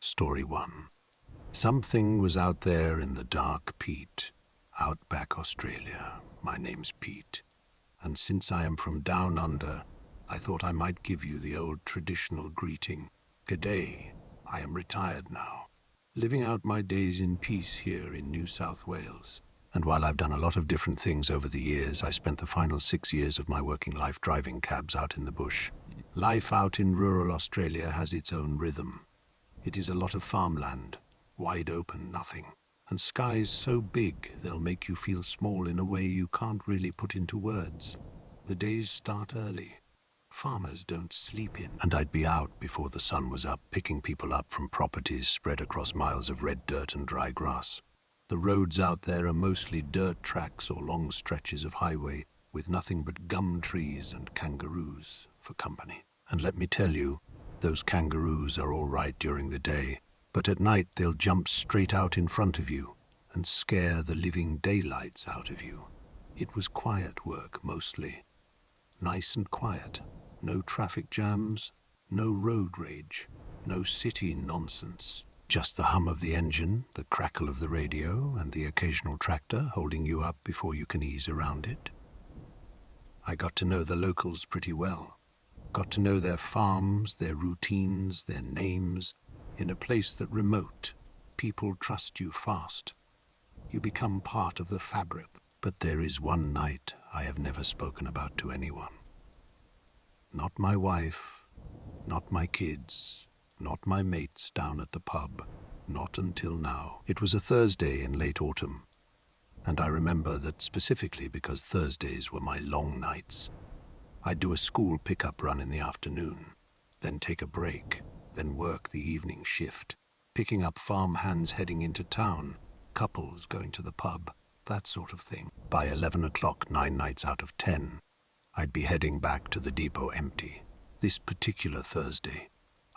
Story 1. Something was out there in the dark peat, outback Australia. My name's Pete, and since I am from down under, I thought I might give you the old traditional greeting. G'day, I am retired now, living out my days in peace here in New South Wales. And while I've done a lot of different things over the years, I spent the final 6 years of my working life driving cabs out in the bush. Life out in rural Australia has its own rhythm. It is a lot of farmland, wide open nothing, and skies so big they'll make you feel small in a way you can't really put into words. The days start early. Farmers don't sleep in, and I'd be out before the sun was up, picking people up from properties spread across miles of red dirt and dry grass. The roads out there are mostly dirt tracks or long stretches of highway with nothing but gum trees and kangaroos for company. And let me tell you, those kangaroos are all right during the day, but at night they'll jump straight out in front of you and scare the living daylights out of you. It was quiet work mostly. Nice and quiet. No traffic jams, no road rage, no city nonsense. Just the hum of the engine, the crackle of the radio, and the occasional tractor holding you up before you can ease around it. I got to know the locals pretty well. Got to know their farms, their routines, their names. In a place that remote, people trust you fast. You become part of the fabric. But there is one night I have never spoken about to anyone. Not my wife, not my kids, not my mates down at the pub, not until now. It was a Thursday in late autumn, and I remember that specifically because Thursdays were my long nights. I'd do a school pickup run in the afternoon, then take a break, then work the evening shift, picking up farm hands heading into town, couples going to the pub, that sort of thing. By 11 o'clock, 9 nights out of 10, I'd be heading back to the depot empty. This particular Thursday,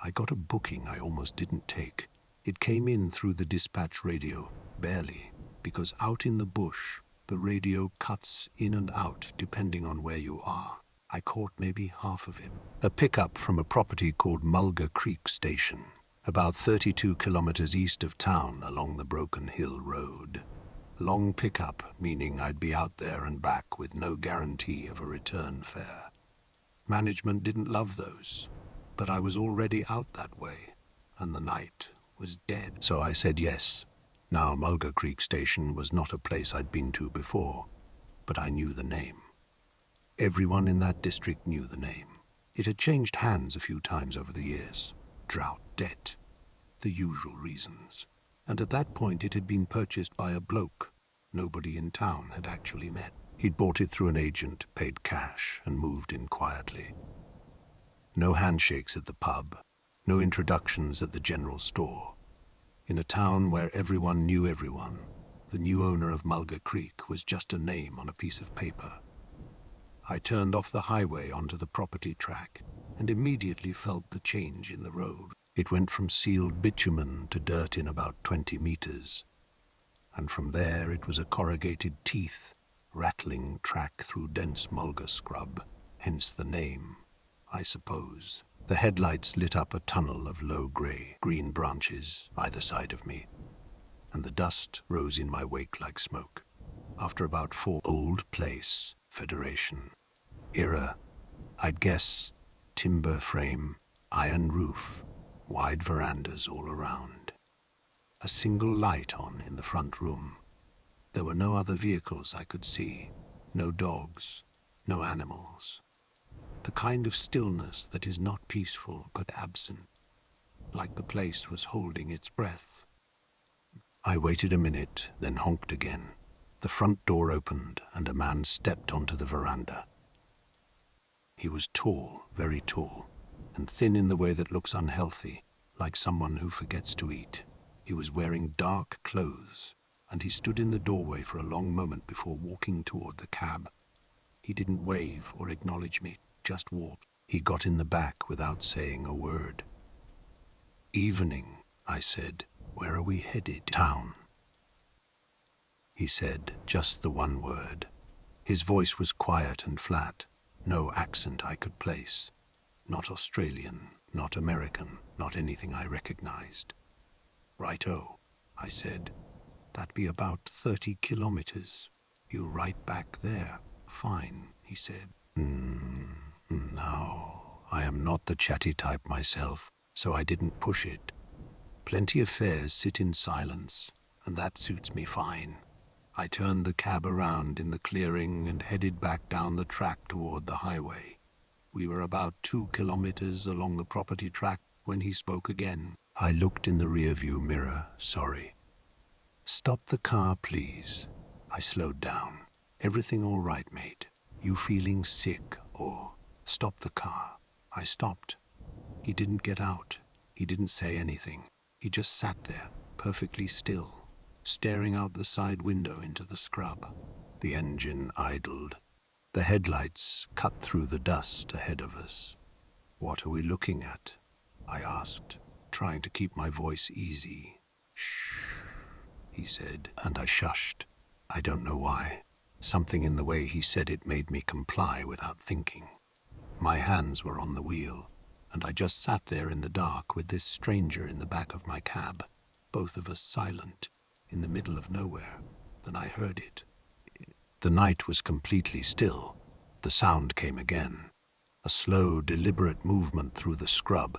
I got a booking I almost didn't take. It came in through the dispatch radio, barely, because out in the bush, the radio cuts in and out depending on where you are. I caught maybe half of it. A pickup from a property called Mulga Creek Station, about 32 kilometers east of town along the Broken Hill Road. Long pickup, meaning I'd be out there and back with no guarantee of a return fare. Management didn't love those, but I was already out that way, and the night was dead. So I said yes. Now, Mulga Creek Station was not a place I'd been to before, but I knew the name. Everyone in that district knew the name. It had changed hands a few times over the years. Drought, debt, the usual reasons. And at that point it had been purchased by a bloke nobody in town had actually met. He'd bought it through an agent, paid cash, and moved in quietly. No handshakes at the pub, no introductions at the general store. In a town where everyone knew everyone, the new owner of Mulga Creek was just a name on a piece of paper. I turned off the highway onto the property track and immediately felt the change in the road. It went from sealed bitumen to dirt in about 20 meters. And from there it was a corrugated teeth, rattling track through dense mulga scrub, hence the name, I suppose. The headlights lit up a tunnel of low green branches either side of me, and the dust rose in my wake like smoke. After about 4 old place, Federation. Era, I'd guess, timber frame, iron roof, wide verandas all around. A single light on in the front room. There were no other vehicles I could see, no dogs, no animals. The kind of stillness that is not peaceful but absent, like the place was holding its breath. I waited a minute, then honked again. The front door opened and a man stepped onto the veranda. He was tall, very tall, and thin in the way that looks unhealthy, like someone who forgets to eat. He was wearing dark clothes, and he stood in the doorway for a long moment before walking toward the cab. He didn't wave or acknowledge me, just walked. He got in the back without saying a word. Evening, I said. Where are we headed? Town. He said just the one word. His voice was quiet and flat, no accent I could place. Not Australian, not American, not anything I recognized. "Righto," I said. "That'd be about 30 kilometers. You right back there." "Fine," he said. No, I am not the chatty type myself, so I didn't push it. Plenty of fares sit in silence, and that suits me fine. I turned the cab around in the clearing and headed back down the track toward the highway. We were about 2 kilometers along the property track when he spoke again. I looked in the rearview mirror, sorry. "Stop the car, please." I slowed down. "Everything all right, mate? You feeling sick or—" "Stop the car." I stopped. He didn't get out. He didn't say anything. He just sat there, perfectly still, staring out the side window into the scrub. The engine idled. The headlights cut through the dust ahead of us. "What are we looking at?" I asked, trying to keep my voice easy. "Shh," he said, and I shushed. I don't know why. Something in the way he said it made me comply without thinking. My hands were on the wheel, and I just sat there in the dark with this stranger in the back of my cab, both of us silent, in the middle of nowhere. Then I heard it. The night was completely still. The sound came again. A slow, deliberate movement through the scrub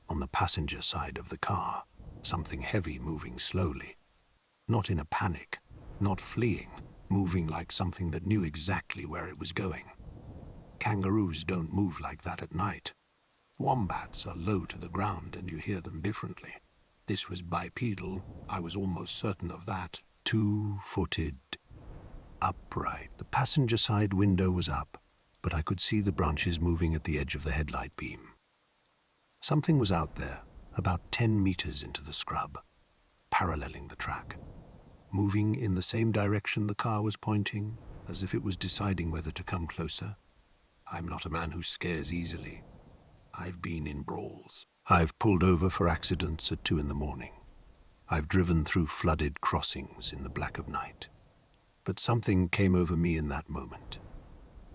on the passenger side of the car. Something heavy moving slowly. Not in a panic, not fleeing, moving like something that knew exactly where it was going. Kangaroos don't move like that at night. Wombats are low to the ground and you hear them differently. This was bipedal, I was almost certain of that. Two-footed. Upright. The passenger side window was up, but I could see the branches moving at the edge of the headlight beam. Something was out there, about 10 meters into the scrub, paralleling the track, moving in the same direction the car was pointing, as if it was deciding whether to come closer. I'm not a man who scares easily. I've been in brawls. I've pulled over for accidents at 2 in the morning. I've driven through flooded crossings in the black of night. But something came over me in that moment.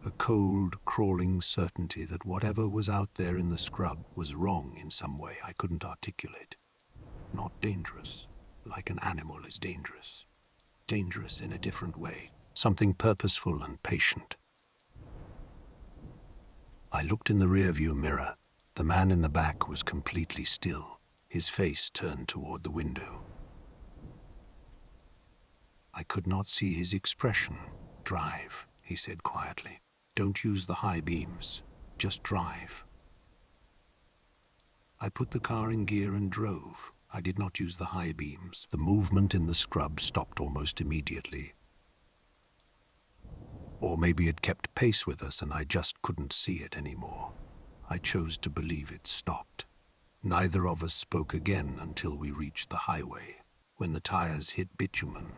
A cold, crawling certainty that whatever was out there in the scrub was wrong in some way I couldn't articulate. Not dangerous, like an animal is dangerous. Dangerous in a different way, something purposeful and patient. I looked in the rearview mirror. The man in the back was completely still, his face turned toward the window. I could not see his expression. "Drive," he said quietly. "Don't use the high beams. Just drive." I put the car in gear and drove. I did not use the high beams. The movement in the scrub stopped almost immediately. Or maybe it kept pace with us and I just couldn't see it anymore. I chose to believe it stopped. Neither of us spoke again until we reached the highway, when the tires hit bitumen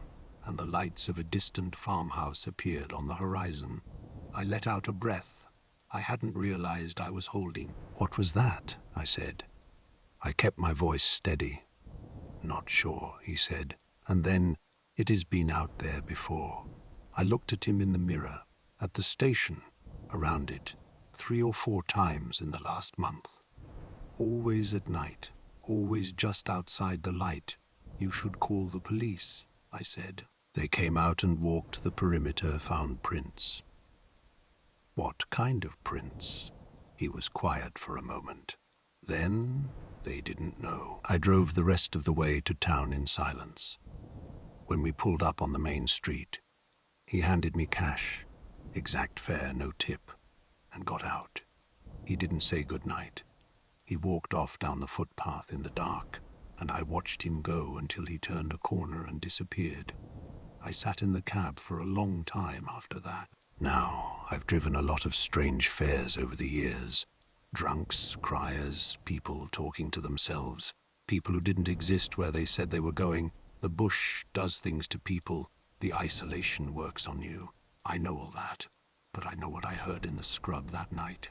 and the lights of a distant farmhouse appeared on the horizon. I let out a breath. I hadn't realized I was holding. "What was that?" I said. I kept my voice steady. "Not sure," he said, and then, "It has been out there before." I looked at him in the mirror, at the station, around it, 3 or 4 times in the last month. "Always at night, always just outside the light. You should call the police," I said. They came out and walked the perimeter, found prints. "What kind of prints?" He was quiet for a moment. Then they didn't know. I drove the rest of the way to town in silence. When we pulled up on the main street, he handed me cash, exact fare, no tip, and got out. He didn't say goodnight. He walked off down the footpath in the dark, and I watched him go until he turned a corner and disappeared. I sat in the cab for a long time after that. Now, I've driven a lot of strange fares over the years. Drunks, criers, people talking to themselves, people who didn't exist where they said they were going. The bush does things to people. The isolation works on you. I know all that, but I know what I heard in the scrub that night.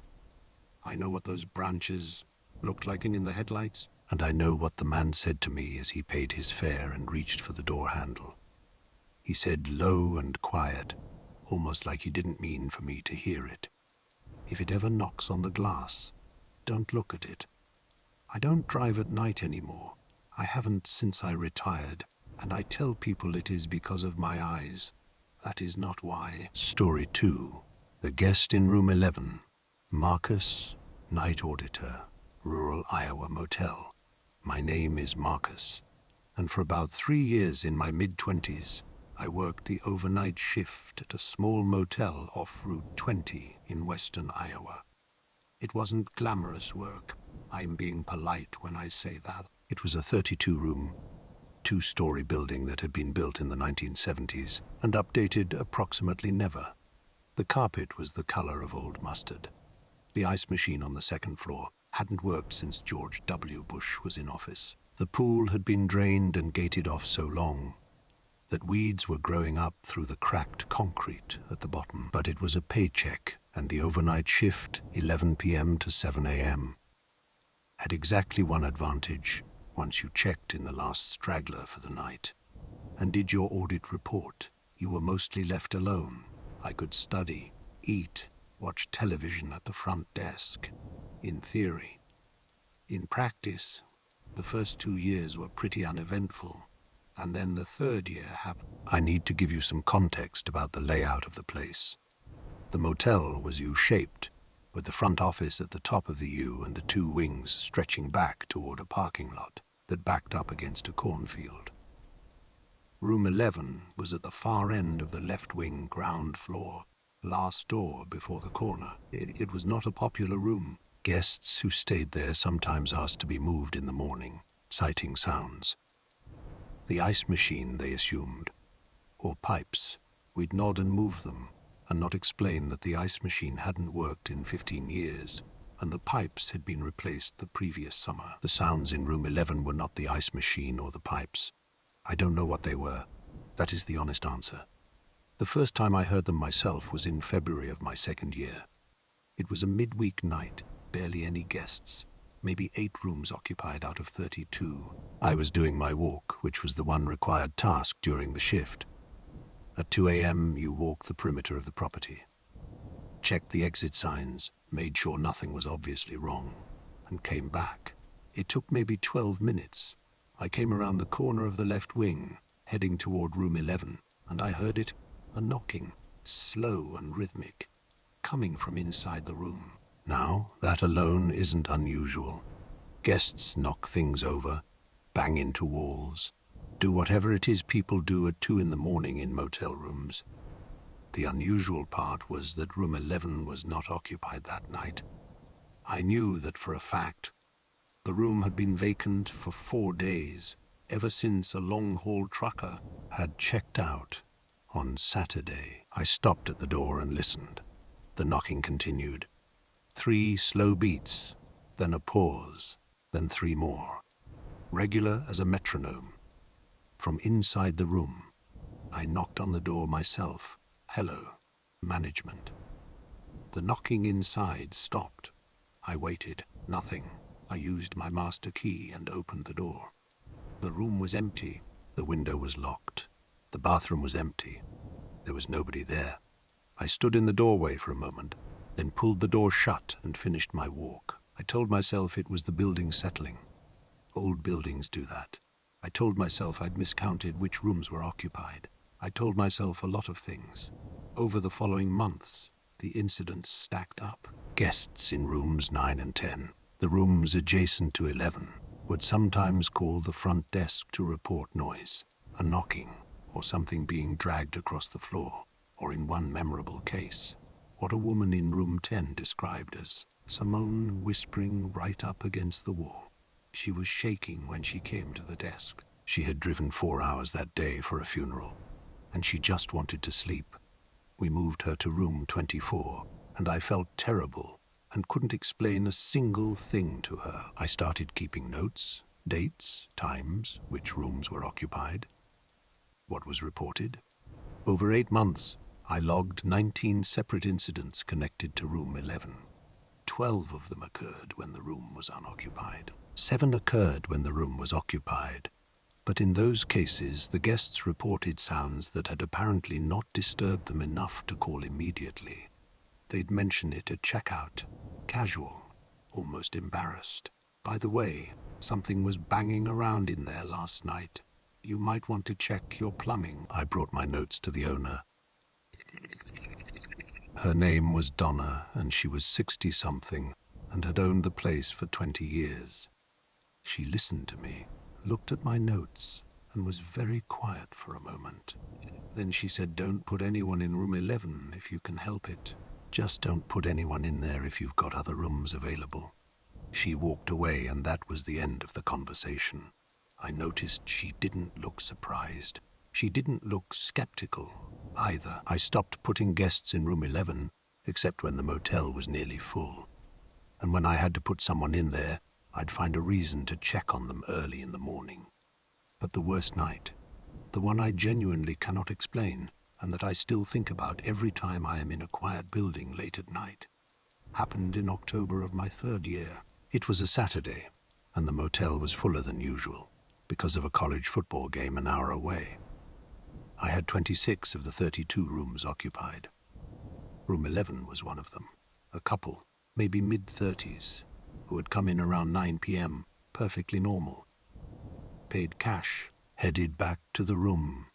I know what those branches looked like in the headlights, and I know what the man said to me as he paid his fare and reached for the door handle. He said low and quiet, almost like he didn't mean for me to hear it. "If it ever knocks on the glass, don't look at it. I don't drive at night anymore. I haven't since I retired, and I tell people it is because of my eyes. That is not why. Story 2. The guest in room 11. Marcus, night auditor, rural Iowa motel. My name is Marcus, and for about 3 years in my mid-20s, I worked the overnight shift at a small motel off Route 20 in western Iowa. It wasn't glamorous work. I'm being polite when I say that. It was a 32-room, two-story building that had been built in the 1970s and updated approximately never. The carpet was the color of old mustard. The ice machine on the second floor hadn't worked since George W. Bush was in office. The pool had been drained and gated off so long that weeds were growing up through the cracked concrete at the bottom. But it was a paycheck, and the overnight shift, 11 p.m. to 7 a.m., had exactly one advantage once you checked in the last straggler for the night and did your audit report. You were mostly left alone. I could study, eat, watch television at the front desk. In theory. In practice, the first 2 years were pretty uneventful, and then the third year happened. I need to give you some context about the layout of the place. The motel was U-shaped, with the front office at the top of the U and the 2 wings stretching back toward a parking lot that backed up against a cornfield. Room 11 was at the far end of the left wing ground floor, last door before the corner. It was not a popular room. Guests who stayed there sometimes asked to be moved in the morning, citing sounds. The ice machine, they assumed, or pipes. We'd nod and move them, and not explain that the ice machine hadn't worked in 15 years, and the pipes had been replaced the previous summer. The sounds in room 11 were not the ice machine or the pipes. I don't know what they were. That is the honest answer. The first time I heard them myself was in February of my second year. It was a midweek night, barely any guests, maybe 8 rooms occupied out of 32. I was doing my walk, which was the one required task during the shift. At 2 a.m., you walk the perimeter of the property, checked the exit signs, made sure nothing was obviously wrong, and came back. It took maybe 12 minutes. I came around the corner of the left wing, heading toward room 11, and I heard it, a knocking, slow and rhythmic, coming from inside the room. Now, that alone isn't unusual. Guests knock things over, bang into walls, do whatever it is people do at 2 in the morning in motel rooms. The unusual part was that room 11 was not occupied that night. I knew that for a fact. The room had been vacant for 4 days, ever since a long-haul trucker had checked out on Saturday. I stopped at the door and listened. The knocking continued. 3 slow beats, then a pause, then 3 more. Regular as a metronome. From inside the room, I knocked on the door myself. Hello, management. The knocking inside stopped. I waited. Nothing. I used my master key and opened the door. The room was empty. The window was locked. The bathroom was empty. There was nobody there. I stood in the doorway for a moment, then pulled the door shut and finished my walk. I told myself it was the building settling. Old buildings do that. I told myself I'd miscounted which rooms were occupied. I told myself a lot of things. Over the following months, the incidents stacked up. Guests in rooms 9 and 10, the rooms adjacent to 11, would sometimes call the front desk to report noise, a knocking, or something being dragged across the floor, or in one memorable case, what a woman in room 10 described as Simone whispering right up against the wall. She was shaking when she came to the desk. She had driven 4 hours that day for a funeral, and she just wanted to sleep. We moved her to room 24, and I felt terrible and couldn't explain a single thing to her. I started keeping notes, dates, times, which rooms were occupied, what was reported. Over 8 months, I logged 19 separate incidents connected to room 11. 12 of them occurred when the room was unoccupied. 7 occurred when the room was occupied, but in those cases the guests reported sounds that had apparently not disturbed them enough to call immediately. They'd mention it at checkout, casual, almost embarrassed. By the way, Something was banging around in there last night. You might want to check your plumbing. I brought my notes to the owner. Her name was Donna, and she was 60-something and had owned the place for 20 years. She listened to me, looked at my notes, and was very quiet for a moment. Then she said, "Don't put anyone in room 11 if you can help it. Just don't put anyone in there if you've got other rooms available." She walked away, and that was the end of the conversation. I noticed she didn't look surprised. She didn't look skeptical either. I stopped putting guests in room 11, except when the motel was nearly full. And when I had to put someone in there, I'd find a reason to check on them early in the morning. But the worst night, the one I genuinely cannot explain, and that I still think about every time I am in a quiet building late at night, happened in October of my 3rd year. It was a Saturday, and the motel was fuller than usual, because of a college football game an hour away. I had 26 of the 32 rooms occupied. Room 11 was one of them, a couple, maybe mid-30s, who had come in around 9 p.m., perfectly normal. Paid cash, headed back to the room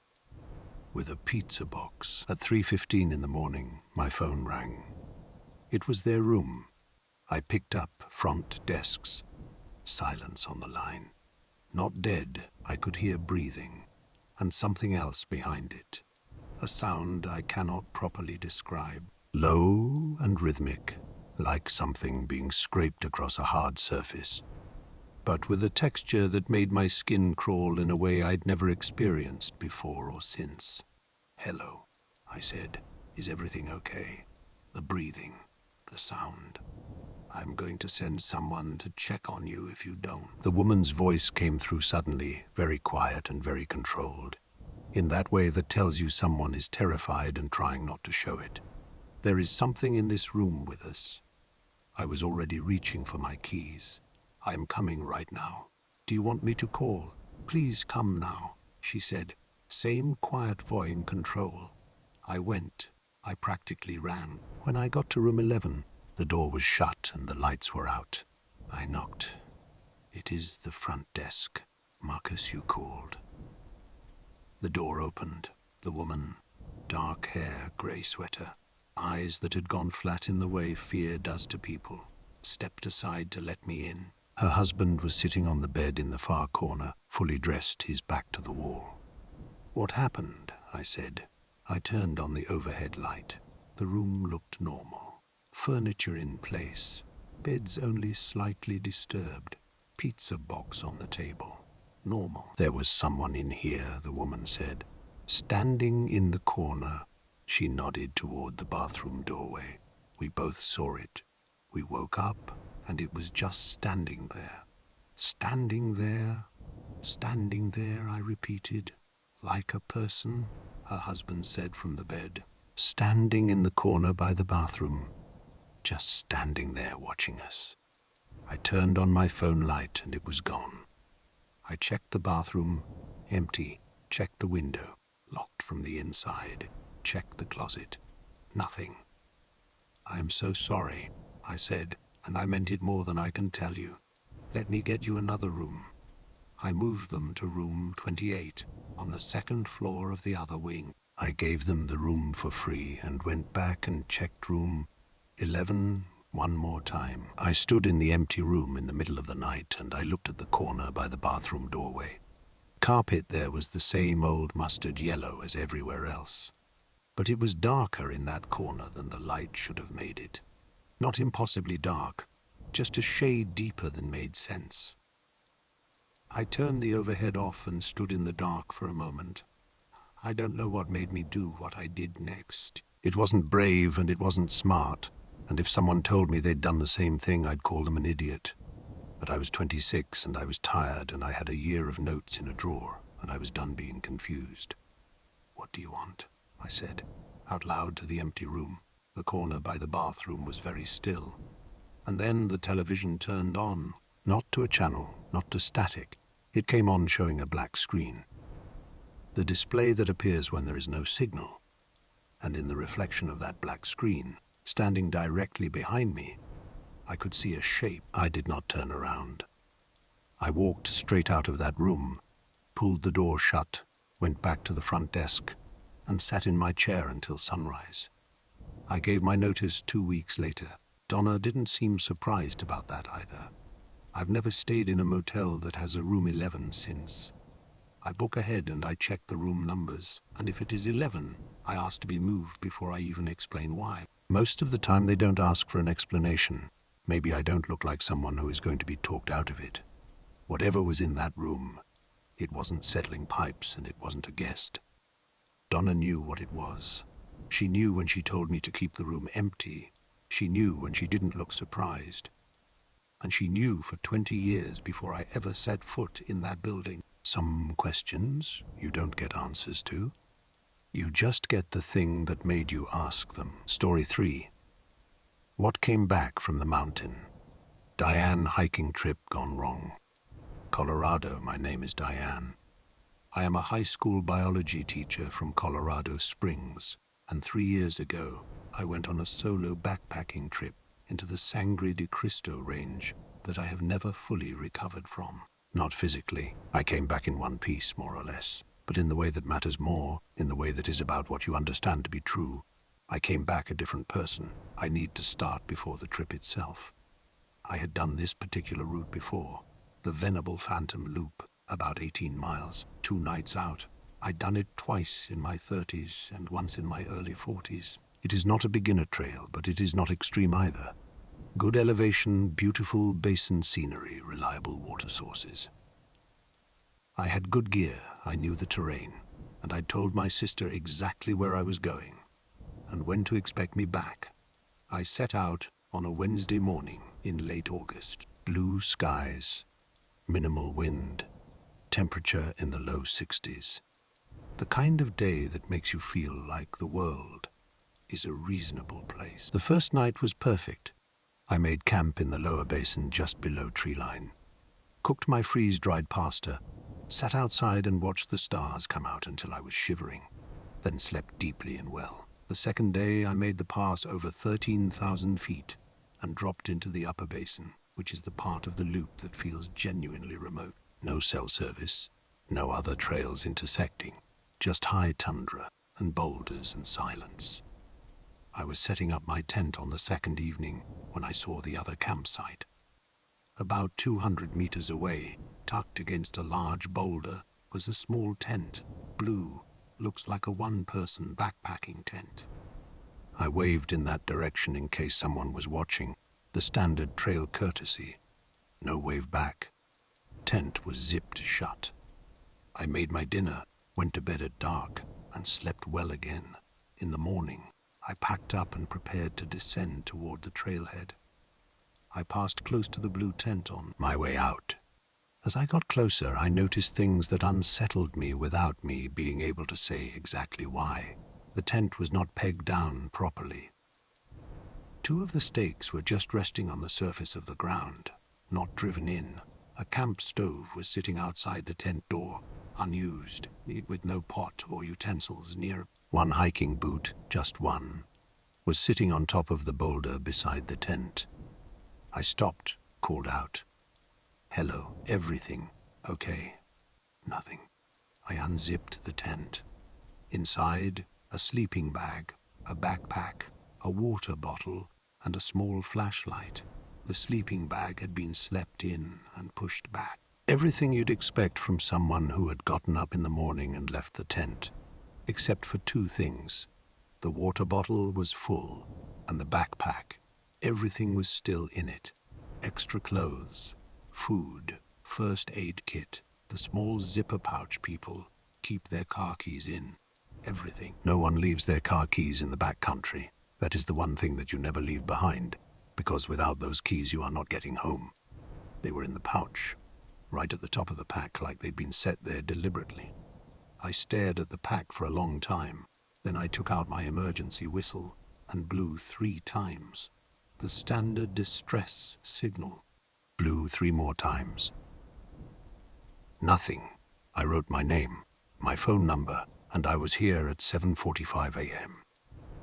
with a pizza box. At 3:15 in the morning, my phone rang. It was their room. I picked up front desks. Silence on the line. Not dead, I could hear breathing, and something else behind it. A sound I cannot properly describe. Low and rhythmic, like something being scraped across a hard surface, but with a texture that made my skin crawl in a way I'd never experienced before or since. "Hello," I said. "Is everything okay?" The breathing, the sound. "I'm going to send someone to check on you if you don't." The woman's voice came through suddenly, very quiet and very controlled, in that way that tells you someone is terrified and trying not to show it. "There is something in this room with us." I was already reaching for my keys. "I am coming right now. Do you want me to call?" "Please come now," she said. Same quiet voice in control. I went. I practically ran. When I got to room 11, the door was shut and the lights were out. I knocked. "It is the front desk. Marcus, you called." The door opened. The woman, dark hair, grey sweater, eyes that had gone flat in the way fear does to people, stepped aside to let me in. Her husband was sitting on the bed in the far corner, fully dressed, his back to the wall. "What happened?" I said. I turned on the overhead light. The room looked normal. Furniture in place, beds only slightly disturbed, pizza box on the table. Normal. "There was someone in here," the woman said. "Standing in the corner." She nodded toward the bathroom doorway. We both saw it. We woke up, and it was just standing there. "Standing there, standing there," I repeated. "Like a person," her husband said from the bed. "Standing in the corner by the bathroom. Just standing there watching us." I turned on my phone light, and it was gone. I checked the bathroom, empty. Checked the window, locked from the inside. Checked the closet. Nothing. "I am so sorry," I said, and I meant it more than I can tell you. "Let me get you another room." I moved them to room 28, on the 2nd floor of the other wing. I gave them the room for free and went back and checked room 11 one more time. I stood in the empty room in the middle of the night, and I looked at the corner by the bathroom doorway. Carpet there was the same old mustard yellow as everywhere else, but it was darker in that corner than the light should have made it. Not impossibly dark, just a shade deeper than made sense. I turned the overhead off and stood in the dark for a moment. I don't know what made me do what I did next. It wasn't brave and it wasn't smart, and if someone told me they'd done the same thing, I'd call them an idiot. But I was 26 and I was tired, and I had a year of notes in a drawer, and I was done being confused. "What do you want?" I said, out loud to the empty room. The corner by the bathroom was very still. And then the television turned on, not to a channel, not to static. It came on showing a black screen. The display that appears when there is no signal. And in the reflection of that black screen, standing directly behind me, I could see a shape. I did not turn around. I walked straight out of that room, pulled the door shut, went back to the front desk, and sat in my chair until sunrise. I gave my notice 2 weeks later. Donna didn't seem surprised about that either. I've never stayed in a motel that has a room 11 since. I book ahead and I check the room numbers, and if it is 11, I ask to be moved before I even explain why. Most of the time they don't ask for an explanation. Maybe I don't look like someone who is going to be talked out of it. Whatever was in that room, it wasn't settling pipes and it wasn't a guest. Donna knew what it was. She knew when she told me to keep the room empty. She knew when she didn't look surprised. And she knew for 20 years before I ever set foot in that building. Some questions you don't get answers to. You just get the thing that made you ask them. Story 3. What came back from the mountain? Diane hiking trip gone wrong. Colorado, my name is Diane. I am a high school biology teacher from Colorado Springs, and 3 years ago, I went on a solo backpacking trip into the Sangre de Cristo range that I have never fully recovered from. Not physically. I came back in one piece, more or less, but in the way that matters more, in the way that is about what you understand to be true. I came back a different person. I need to start before the trip itself. I had done this particular route before, the Venerable Phantom Loop, about 18 miles, 2 nights out. I'd done it twice in my 30s and once in my early 40s. It is not a beginner trail, but it is not extreme either. Good elevation, beautiful basin scenery, reliable water sources. I had good gear, I knew the terrain, and I'd told my sister exactly where I was going and when to expect me back. I set out on a Wednesday morning in late August. Blue skies, minimal wind, temperature in the low 60s. The kind of day that makes you feel like the world is a reasonable place. The first night was perfect. I made camp in the lower basin just below treeline, cooked my freeze-dried pasta, sat outside and watched the stars come out until I was shivering, then slept deeply and well. The second day I made the pass over 13,000 feet and dropped into the upper basin, which is the part of the loop that feels genuinely remote. No cell service, no other trails intersecting, just high tundra and boulders and silence. I was setting up my tent on the second evening when I saw the other campsite. About 200 meters away, tucked against a large boulder, was a small tent, blue, looks like a one-person backpacking tent. I waved in that direction in case someone was watching, the standard trail courtesy. No wave back. Tent was zipped shut. I made my dinner, went to bed at dark, and slept well again. In the morning, I packed up and prepared to descend toward the trailhead. I passed close to the blue tent on my way out. As I got closer, I noticed things that unsettled me without me being able to say exactly why. The tent was not pegged down properly. 2 of the stakes were just resting on the surface of the ground, not driven in. A camp stove was sitting outside the tent door, unused, with no pot or utensils near. One hiking boot, just one, was sitting on top of the boulder beside the tent. I stopped, called out, "Hello, everything okay?" Nothing. I unzipped the tent. Inside, a sleeping bag, a backpack, a water bottle, and a small flashlight. The sleeping bag had been slept in and pushed back. Everything you'd expect from someone who had gotten up in the morning and left the tent, except for 2 things. The water bottle was full, and the backpack, everything was still in it. Extra clothes, food, first aid kit, the small zipper pouch people keep their car keys in. Everything. No one leaves their car keys in the backcountry. That is the one thing that you never leave behind, because without those keys you are not getting home. They were in the pouch, right at the top of the pack, like they'd been set there deliberately. I stared at the pack for a long time. Then I took out my emergency whistle and blew 3 times. The standard distress signal. Blew 3 more times. Nothing. I wrote my name, my phone number, and I was here at 7:45 a.m.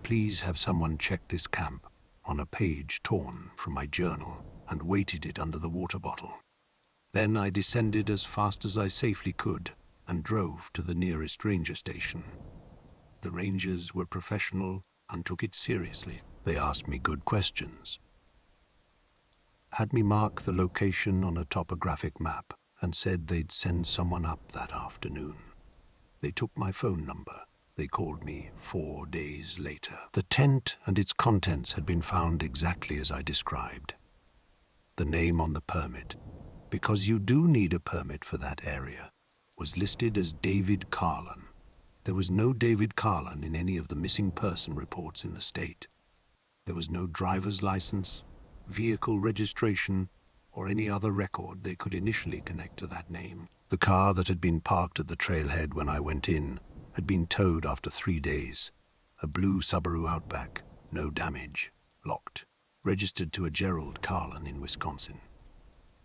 Please have someone check this camp, on a page torn from my journal, and weighted it under the water bottle. Then I descended as fast as I safely could and drove to the nearest ranger station. The rangers were professional and took it seriously. They asked me good questions, had me mark the location on a topographic map, and said they'd send someone up that afternoon. They took my phone number. They called me 4 days later. The tent and its contents had been found exactly as I described. The name on the permit, because you do need a permit for that area, was listed as David Carlin. There was no David Carlin in any of the missing person reports in the state. There was no driver's license, vehicle registration, or any other record they could initially connect to that name. The car that had been parked at the trailhead when I went in had been towed after 3 days. A blue Subaru Outback, no damage, locked, registered to a Gerald Carlin in Wisconsin.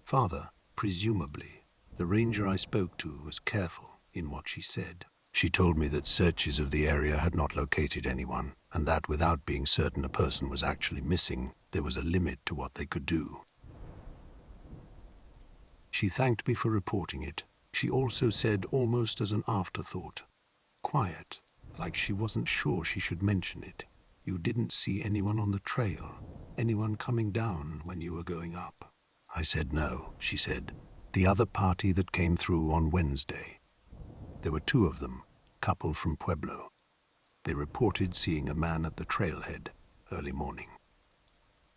Father, presumably, the ranger I spoke to was careful in what she said. She told me that searches of the area had not located anyone, and that without being certain a person was actually missing, there was a limit to what they could do. She thanked me for reporting it. She also said, almost as an afterthought, quiet, like she wasn't sure she should mention it, "You didn't see anyone on the trail, anyone coming down when you were going up?" I said no, she said. The other party that came through on Wednesday. There were 2 of them, couple from Pueblo. They reported seeing a man at the trailhead early morning.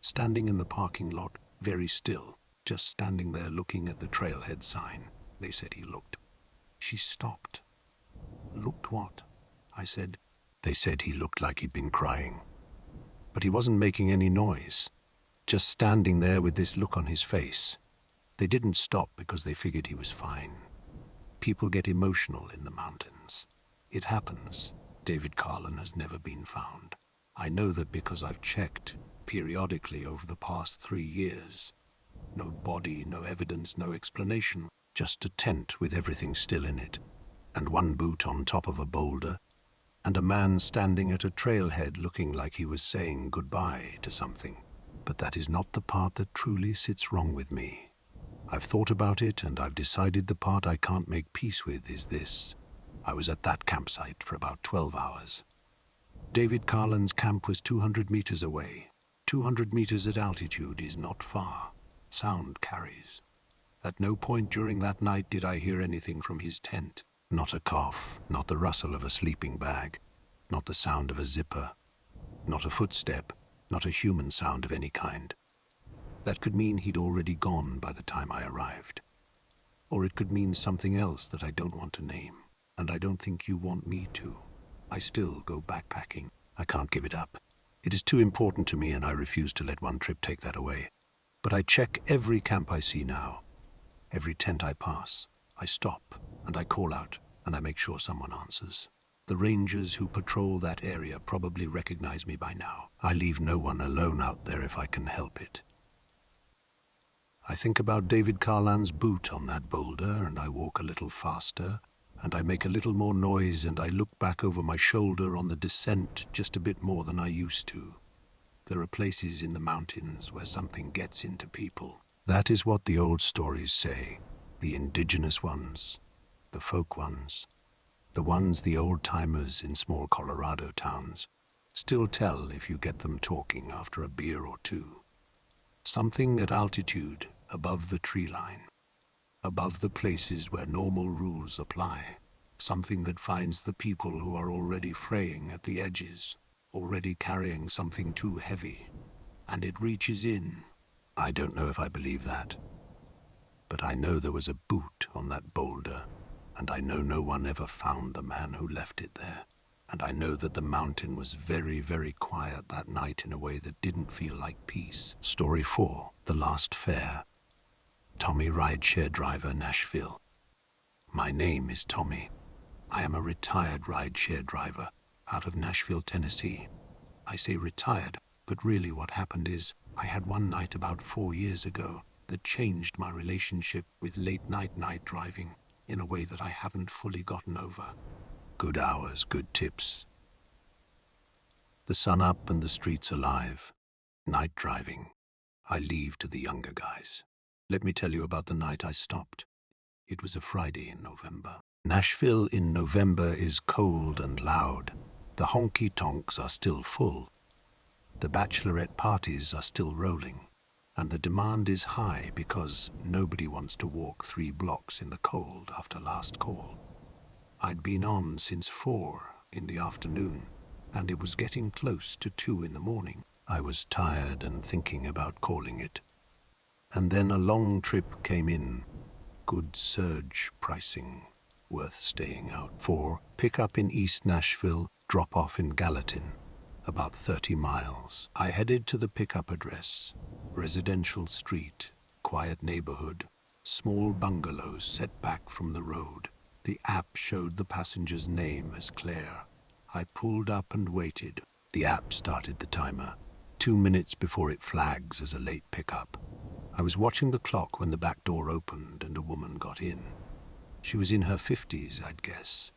Standing in the parking lot, very still, just standing there looking at the trailhead sign. They said he looked. She stopped. Looked what? I said. They said he looked like he'd been crying. But he wasn't making any noise, just standing there with this look on his face. They didn't stop because they figured he was fine. People get emotional in the mountains. It happens. David Carlin has never been found. I know that because I've checked periodically over the past 3 years. No body, no evidence, no explanation, just a tent with everything still in it, and 1 boot on top of a boulder, and a man standing at a trailhead looking like he was saying goodbye to something. But that is not the part that truly sits wrong with me. I've thought about it, and I've decided the part I can't make peace with is this. I was at that campsite for about 12 hours. David Carlin's camp was 200 meters away. 200 meters at altitude is not far. Sound carries. At no point during that night did I hear anything from his tent. Not a cough, not the rustle of a sleeping bag, not the sound of a zipper, not a footstep, not a human sound of any kind. That could mean he'd already gone by the time I arrived. Or it could mean something else that I don't want to name, and I don't think you want me to. I still go backpacking. I can't give it up. It is too important to me, and I refuse to let one trip take that away. But I check every camp I see now. Every tent I pass, I stop, and I call out, and I make sure someone answers. The rangers who patrol that area probably recognize me by now. I leave no one alone out there if I can help it. I think about David Carlin's boot on that boulder, and I walk a little faster, and I make a little more noise, and I look back over my shoulder on the descent just a bit more than I used to. There are places in the mountains where something gets into people. That is what the old stories say. The indigenous ones, the folk ones, the ones the old-timers in small Colorado towns still tell if you get them talking after a beer or 2. Something at altitude above the tree line, above the places where normal rules apply. Something that finds the people who are already fraying at the edges, already carrying something too heavy, and it reaches in. I don't know if I believe that, but I know there was a boot on that boulder, and I know no one ever found the man who left it there. And I know that the mountain was very, very quiet that night in a way that didn't feel like peace. Story 4, The Last Fair. Tommy, rideshare driver, Nashville. My name is Tommy. I am a retired rideshare driver out of Nashville, Tennessee. I say retired, but really what happened is I had one night about 4 years ago that changed my relationship with late-night night driving in a way that I haven't fully gotten over. Good hours, good tips. The sun up and the streets alive. Night driving. I leave to the younger guys. Let me tell you about the night I stopped. It was a Friday in November. Nashville in November is cold and loud. The honky-tonks are still full. The bachelorette parties are still rolling. And the demand is high because nobody wants to walk 3 blocks in the cold after last call. I'd been on since 4 in the afternoon, and it was getting close to 2 in the morning. I was tired and thinking about calling it. And then a long trip came in. Good surge pricing, worth staying out for. Pick up in East Nashville, drop off in Gallatin, about 30 miles. I headed to the pickup address. Residential street, quiet neighborhood, small bungalows set back from the road. The app showed the passenger's name as Claire. I pulled up and waited. The app started the timer, 2 minutes before it flags as a late pickup. I was watching the clock when the back door opened and a woman got in. She was in her 50s, I'd guess,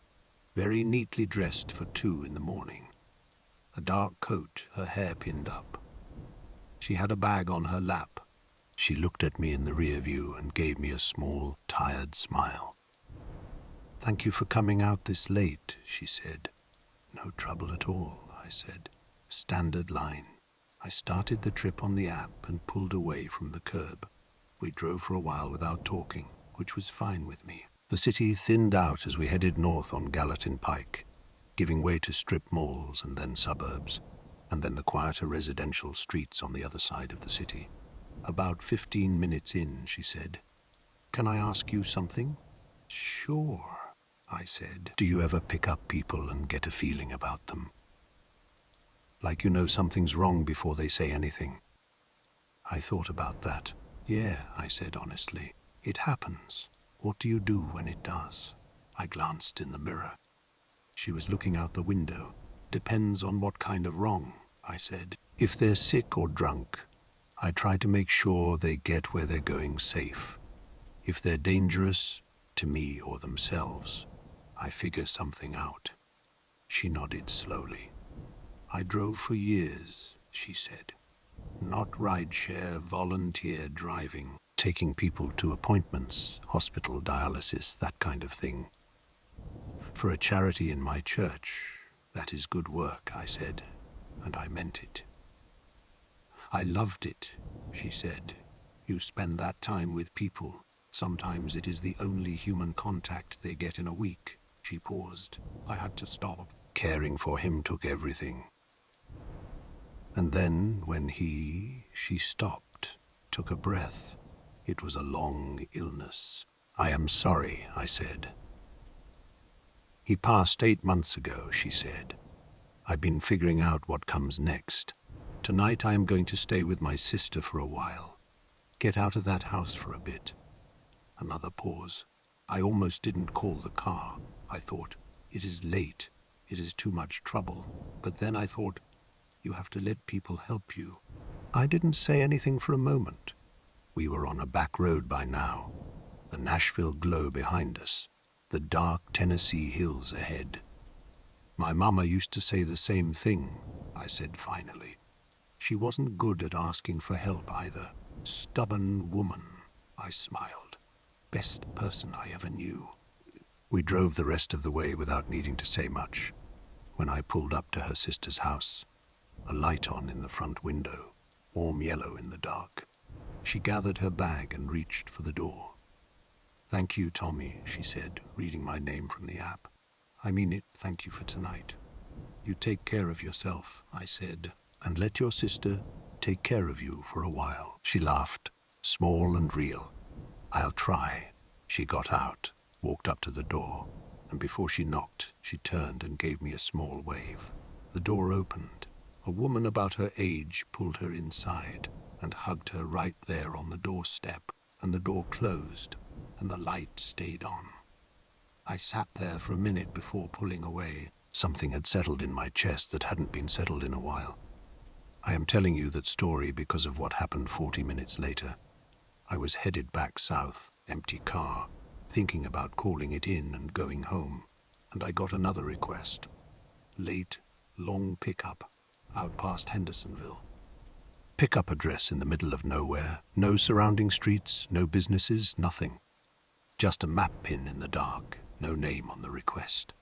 very neatly dressed for 2 in the morning. A dark coat, her hair pinned up. She had a bag on her lap. She looked at me in the rear view and gave me a small, tired smile. "Thank you for coming out this late," she said. "No trouble at all," I said. Standard line. I started the trip on the app and pulled away from the curb. We drove for a while without talking, which was fine with me. The city thinned out as we headed north on Gallatin Pike, giving way to strip malls and then suburbs, and then the quieter residential streets on the other side of the city. About 15 minutes in, she said, "Can I ask you something?" "Sure," I said. "Do you ever pick up people and get a feeling about them? Like you know something's wrong before they say anything?" I thought about that. "Yeah," I said honestly. "It happens. What do you do when it does?" I glanced in the mirror. She was looking out the window. "Depends on what kind of wrong," I said. "If they're sick or drunk, I try to make sure they get where they're going safe. If they're dangerous, to me or themselves, I figure something out." She nodded slowly. "I drove for years," she said. "Not rideshare, volunteer driving, taking people to appointments, hospital dialysis, that kind of thing. For a charity in my church, that is good work," I said, and I meant it. "I loved it," she said. "You spend that time with people. Sometimes it is the only human contact they get in a week." She paused. I had to stop. Caring for him took everything. And then, when she stopped, took a breath. It was a long illness. "I am sorry," I said. "He passed 8 months ago," she said. "I've been figuring out what comes next. Tonight I am going to stay with my sister for a while. Get out of that house for a bit." Another pause. I almost didn't call the car. I thought, it is late. It is too much trouble. But then I thought, you have to let people help you. I didn't say anything for a moment. We were on a back road by now. The Nashville glow behind us. The dark Tennessee hills ahead. "My mama used to say the same thing," I said finally. "She wasn't good at asking for help either. Stubborn woman," I smiled. "Best person I ever knew." We drove the rest of the way without needing to say much. When I pulled up to her sister's house, a light on in the front window, warm yellow in the dark. She gathered her bag and reached for the door. "Thank you, Tommy," she said, reading my name from the app. "I mean it, thank you for tonight." "You take care of yourself," I said, "and let your sister take care of you for a while." She laughed, small and real. "I'll try." She got out, walked up to the door, and before she knocked, she turned and gave me a small wave. The door opened. A woman about her age pulled her inside and hugged her right there on the doorstep, and the door closed, and the light stayed on. I sat there for a minute before pulling away. Something had settled in my chest that hadn't been settled in a while. I am telling you that story because of what happened 40 minutes later. I was headed back south, empty car, thinking about calling it in and going home, and I got another request. Late, long pickup, out past Hendersonville. pickup address in the middle of nowhere, no surrounding streets, no businesses, nothing. Just a map pin in the dark, no name on the request.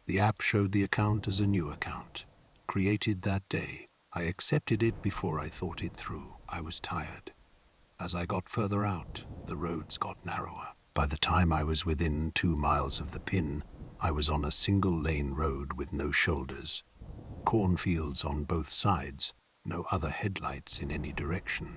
The app showed the account as a new account, created that day. I accepted it before I thought it through. I was tired. As I got further out, the roads got narrower. By the time I was within 2 miles of the pin, I was on a single-lane road with no shoulders. Cornfields on both sides, no other headlights in any direction.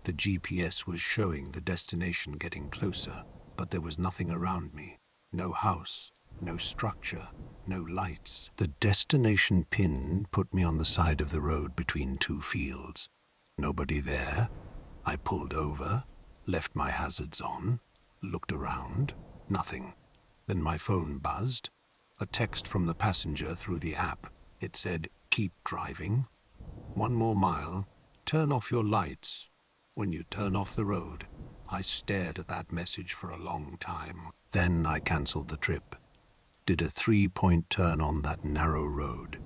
The GPS was showing the destination getting closer, but there was nothing around me. No house, no structure, no lights. The destination pin put me on the side of the road between 2 fields. Nobody there. I pulled over, left my hazards on, looked around, nothing. Then my phone buzzed. A text from the passenger through the app. It said, "Keep driving. 1 more mile. Turn off your lights when you turn off the road." I stared at that message for a long time. Then I cancelled the trip, did a 3-point turn on that narrow road,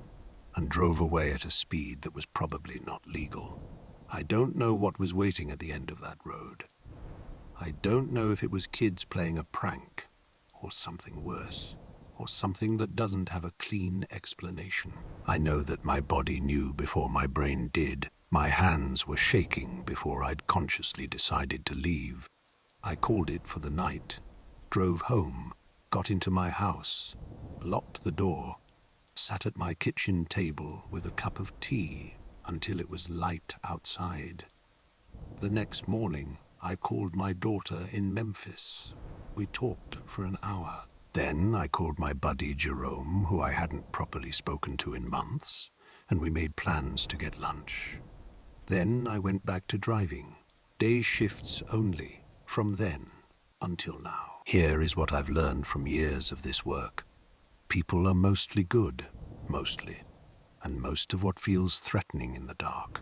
and drove away at a speed that was probably not legal. I don't know what was waiting at the end of that road. I don't know if it was kids playing a prank, or something worse, or something that doesn't have a clean explanation. I know that my body knew before my brain did. My hands were shaking before I'd consciously decided to leave. I called it for the night, drove home, got into my house, locked the door, sat at my kitchen table with a cup of tea until it was light outside. The next morning, I called my daughter in Memphis. We talked for an hour. Then I called my buddy Jerome, who I hadn't properly spoken to in months, and we made plans to get lunch. Then I went back to driving, day shifts only, from then until now. Here is what I've learned from years of this work. People are mostly good, mostly, and most of what feels threatening in the dark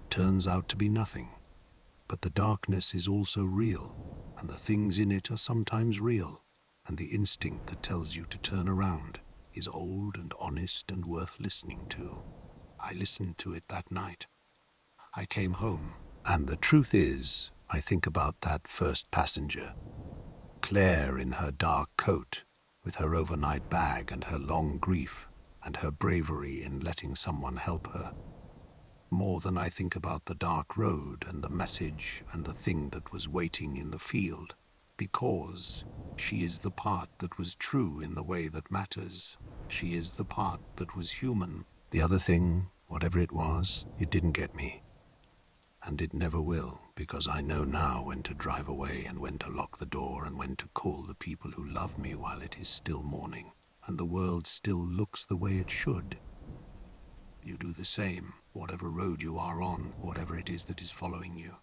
turns out to be nothing. But the darkness is also real, and the things in it are sometimes real, and the instinct that tells you to turn around is old and honest and worth listening to. I listened to it that night. I came home, and the truth is, I think about that first passenger. Claire in her dark coat, with her overnight bag and her long grief, and her bravery in letting someone help her. More than I think about the dark road and the message and the thing that was waiting in the field, because she is the part that was true in the way that matters. She is the part that was human. The other thing, whatever it was, it didn't get me. And it never will, because I know now when to drive away and when to lock the door and when to call the people who love me while it is still morning and the world still looks the way it should. You do the same, whatever road you are on, whatever it is that is following you.